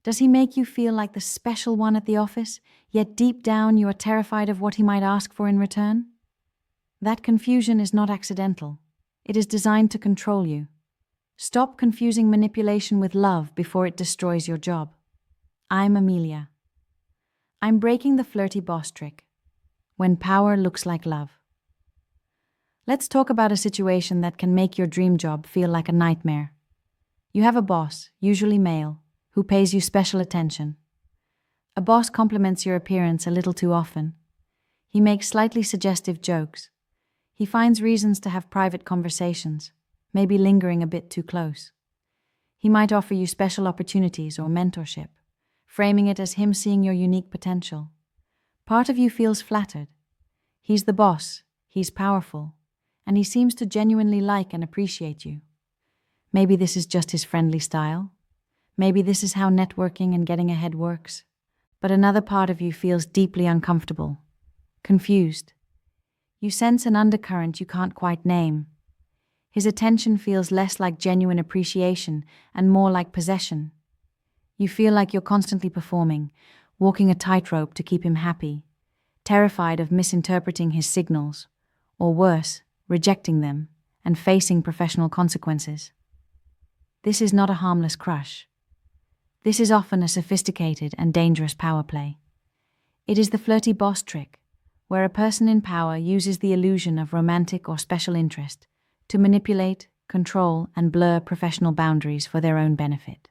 Does he make you feel like the special one at the office, yet deep down you are terrified of what he might ask for in return? That confusion is not accidental. It is designed to control you. Stop confusing manipulation with love before it destroys your job. I'm Amelia. I'm breaking the flirty boss trick. When power looks like love. Let's talk about a situation that can make your dream job feel like a nightmare. You have a boss, usually male, who pays you special attention. A boss compliments your appearance a little too often. He makes slightly suggestive jokes. He finds reasons to have private conversations, maybe lingering a bit too close. He might offer you special opportunities or mentorship, framing it as him seeing your unique potential. Part of you feels flattered. He's the boss, he's powerful, and he seems to genuinely like and appreciate you. Maybe this is just his friendly style. Maybe this is how networking and getting ahead works. But another part of you feels deeply uncomfortable, confused. You sense an undercurrent you can't quite name. His attention feels less like genuine appreciation and more like possession. You feel like you're constantly performing, walking a tightrope to keep him happy, terrified of misinterpreting his signals, or worse, rejecting them and facing professional consequences. This is not a harmless crush. This is often a sophisticated and dangerous power play. It is the flirty boss trick, where a person in power uses the illusion of romantic or special interest to manipulate, control, and blur professional boundaries for their own benefit.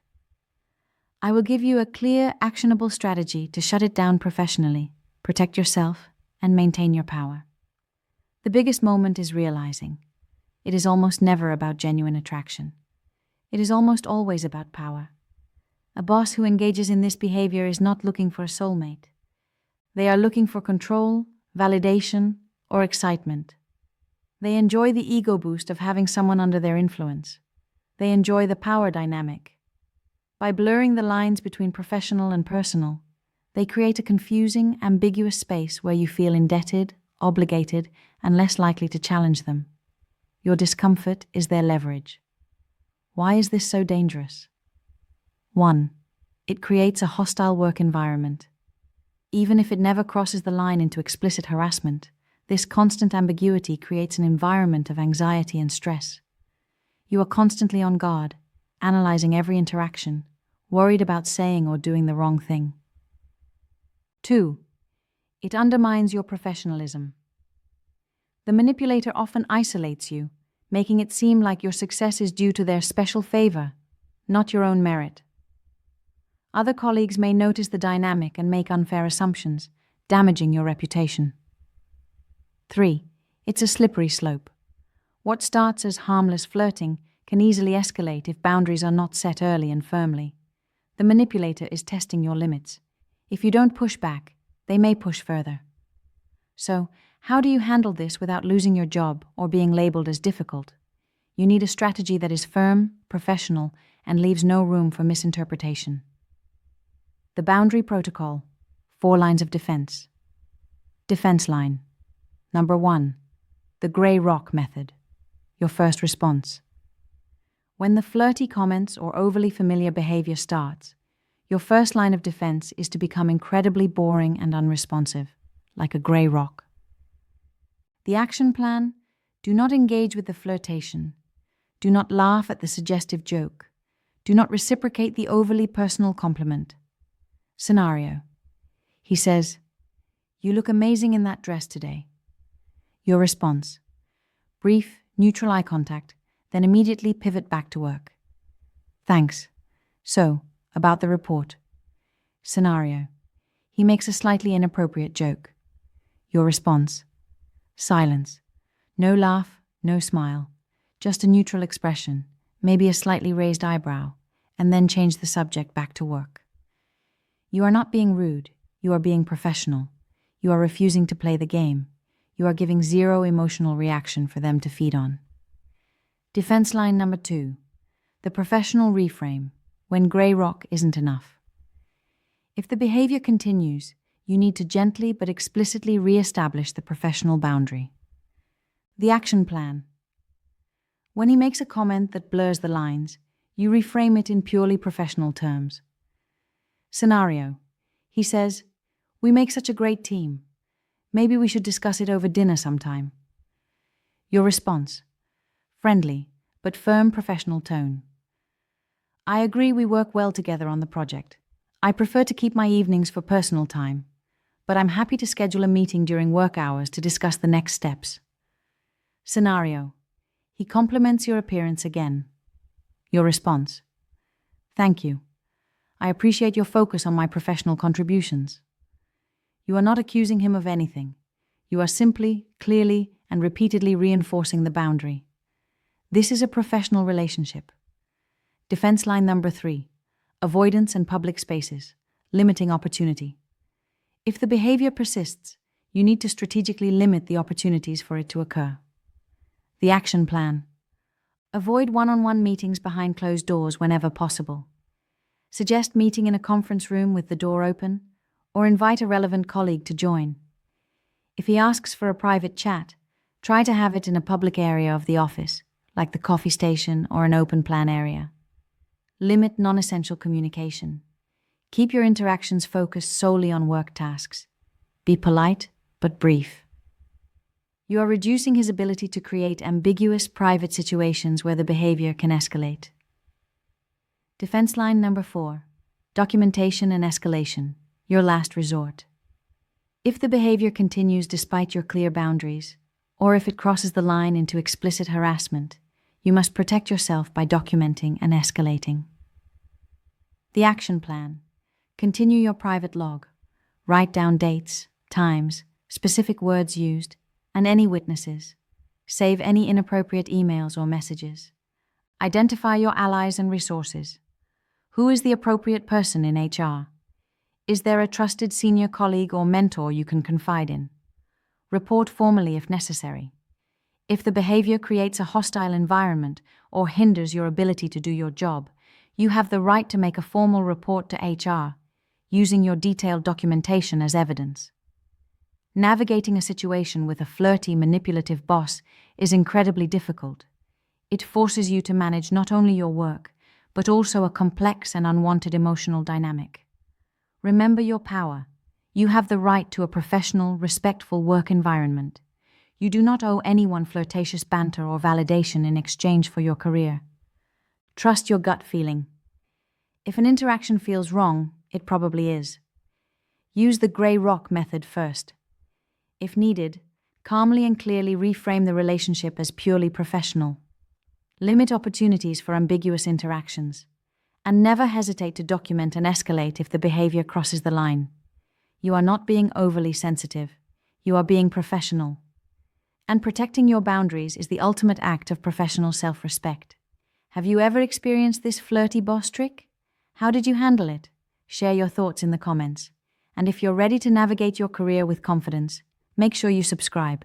I will give you a clear, actionable strategy to shut it down professionally, protect yourself, and maintain your power. The biggest moment is realizing it is almost never about genuine attraction. It is almost always about power. A boss who engages in this behavior is not looking for a soulmate. They are looking for control, validation, or excitement. They enjoy the ego boost of having someone under their influence. They enjoy the power dynamic. By blurring the lines between professional and personal, they create a confusing, ambiguous space where you feel indebted, obligated, and less likely to challenge them. Your discomfort is their leverage. Why is this so dangerous? 1. It creates a hostile work environment. Even if it never crosses the line into explicit harassment, this constant ambiguity creates an environment of anxiety and stress. You are constantly on guard, analyzing every interaction, worried about saying or doing the wrong thing. 2. It undermines your professionalism. The manipulator often isolates you, making it seem like your success is due to their special favor, not your own merit. Other colleagues may notice the dynamic and make unfair assumptions, damaging your reputation. 3. It's a slippery slope. What starts as harmless flirting can easily escalate if boundaries are not set early and firmly. The manipulator is testing your limits. If you don't push back, they may push further. So, how do you handle this without losing your job or being labeled as difficult? You need a strategy that is firm, professional, and leaves no room for misinterpretation. The boundary protocol, 4 lines of defense. Defense line. Number 1, the gray rock method. Your first response. When the flirty comments or overly familiar behavior starts, your first line of defense is to become incredibly boring and unresponsive, like a gray rock. The action plan: do not engage with the flirtation. Do not laugh at the suggestive joke. Do not reciprocate the overly personal compliment. Scenario. He says, "You look amazing in that dress today." Your response: brief, neutral eye contact, then immediately pivot back to work. "Thanks. So, about the report." Scenario. He makes a slightly inappropriate joke. Your response: silence. No laugh, no smile. Just a neutral expression, maybe a slightly raised eyebrow, and then change the subject back to work. You are not being rude. You are being professional. You are refusing to play the game. You are giving zero emotional reaction for them to feed on. Defense line number 2, the professional reframe, when gray rock isn't enough. If the behavior continues, you need to gently but explicitly re-establish the professional boundary. The action plan. When he makes a comment that blurs the lines, you reframe it in purely professional terms. Scenario. He says, "We make such a great team. Maybe we should discuss it over dinner sometime." Your response. Friendly, but firm professional tone. "I agree we work well together on the project. I prefer to keep my evenings for personal time, but I'm happy to schedule a meeting during work hours to discuss the next steps." Scenario. He compliments your appearance again. Your response. "Thank you. I appreciate your focus on my professional contributions." You are not accusing him of anything. You are simply, clearly, and repeatedly reinforcing the boundary. This is a professional relationship. Defense line number 3. Avoidance and public spaces, limiting opportunity. If the behavior persists, you need to strategically limit the opportunities for it to occur. The action plan. Avoid one-on-one meetings behind closed doors whenever possible. Suggest meeting in a conference room with the door open, or invite a relevant colleague to join. If he asks for a private chat, try to have it in a public area of the office, like the coffee station or an open plan area. Limit non-essential communication. Keep your interactions focused solely on work tasks. Be polite, but brief. You are reducing his ability to create ambiguous private situations where the behavior can escalate. Defense line number 4. Documentation and escalation, your last resort. If the behavior continues despite your clear boundaries, or if it crosses the line into explicit harassment, you must protect yourself by documenting and escalating. The action plan. Continue your private log. Write down dates, times, specific words used, and any witnesses. Save any inappropriate emails or messages. Identify your allies and resources. Who is the appropriate person in HR? Is there a trusted senior colleague or mentor you can confide in? Report formally if necessary. If the behavior creates a hostile environment or hinders your ability to do your job, you have the right to make a formal report to HR, using your detailed documentation as evidence. Navigating a situation with a flirty, manipulative boss is incredibly difficult. It forces you to manage not only your work, but also a complex and unwanted emotional dynamic. Remember your power. You have the right to a professional, respectful work environment. You do not owe anyone flirtatious banter or validation in exchange for your career. Trust your gut feeling. If an interaction feels wrong, it probably is. Use the gray rock method first. If needed, calmly and clearly reframe the relationship as purely professional. Limit opportunities for ambiguous interactions, and never hesitate to document and escalate if the behavior crosses the line. You are not being overly sensitive. You are being professional. And protecting your boundaries is the ultimate act of professional self-respect. Have you ever experienced this flirty boss trick? How did you handle it? Share your thoughts in the comments. And if you're ready to navigate your career with confidence, make sure you subscribe.